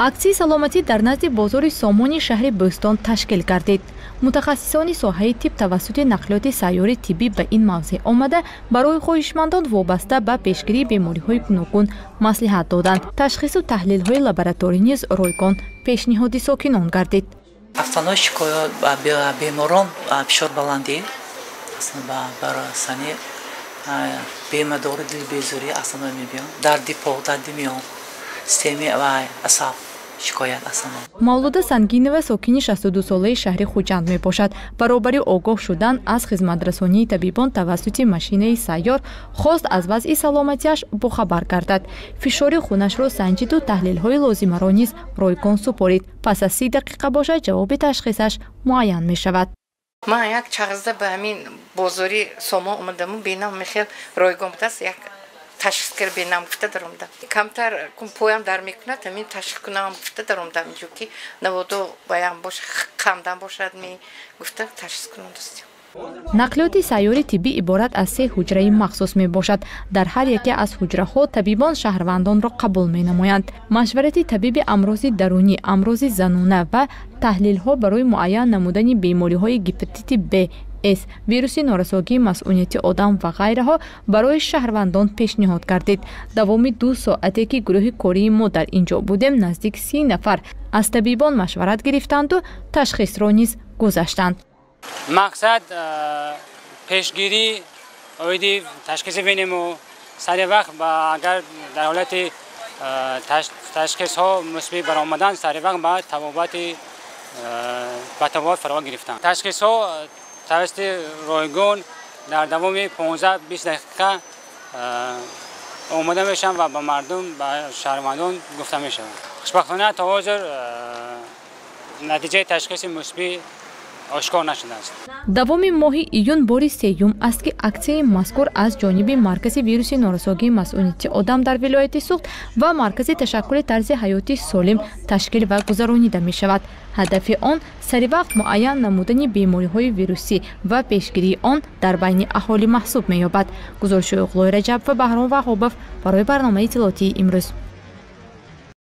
аксии саломатӣ дар назди бозори Сомони шаҳри Бӯстон ташкил гардид. мутахассисони соҳаи тиб тавассути нақлиёти сайёри тиббӣ ба ин мавзеъ омада барои хоҳишмандон вобаста ба пешгирии бемориҳои гуногун маслиҳат доданд. ташхису таҳлилҳои лабораторӣ низ ройгон пешниҳоди сокинон гардид. Афсанои шикоят ба беморон фишорбаландӣ барасани бемадори дилбезорӣ асано мебиён дарди по дарди миён системи ва асаб шикоят асано. Мавлуда Сангинова сокини 62-солаи шаҳри Хуҷанд мебошад. баробари огоҳ шудан аз хизматрасонии табибон тавассути машинаи сайёр хост аз вазъи саломатиаш бохабар гардад. фишори хунашро санҷиду таҳлилҳои лозимаро низ ройгон супорид. пас аз 30 дақиқа бошад ҷавоби ташхисаш муайян мешавад. Ман як чағзда ба ҳамин бозори Сомо омадаму бинам мехел ройгон будааст як ташхис кар бинам гуфта даромда камтар поям дар мекунад ҳамин ташхис кунам гуфта даромда инҷо ки наводо баян бош қамдан бошад ми гуфта ташхис кунам дастем. нақлиёти сайёри тиббӣ иборат аз 3 ҳуҷраи махсус мебошад. дар ҳар яке аз ҳуҷраҳо табибон шаҳрвандонро қабул менамоянд. машварати табиби амрози дарунӣ, амрози занона ва таҳлилҳо барои муайян намудани бемориҳои гепатити Б, С, вируси норасогии масъулияти одам ва ғайраҳо барои шаҳрвандон пешниҳод гардид. давоми 2 соате ки гурӯҳи кории мо дар ин ҷо будем наздик 30 нафар аз табибон машварат гирифтанду ташхисро низ гузаштанд. мақсад пешгирӣ оиди ташхиси бинему сари вақт ба агар дар ҳолати ташхисҳо мусбит баромадан сари вақт ба табобат фаро гирифтан. ташхисҳо тавассути ройгон дар давоми 15-20 дақиқа омода мешаванд ва ба мардум ба шаҳрвандон гуфта мешаванд. хушбахтона то ҳозир натиҷаи ташхиси мусбит ошкор нашудааст. давоми моҳи июн бори сеюм аст ки аксияи мазкур аз ҷониби маркази вируси норасогии масъулияти одам дар вилояти Суғд ва маркази ташаккули тарзи ҳаёти солим ташкил ва гузаронида мешавад. ҳадафи он саривақт муайян намудани бемориҳои вирусӣ ва пешгирии он дар байни аҳолӣ маҳсуб меёбад. гузориши Уғлои Раҷаб ва Баҳром Ваҳобов барои барномаи иттилоотии имрӯз.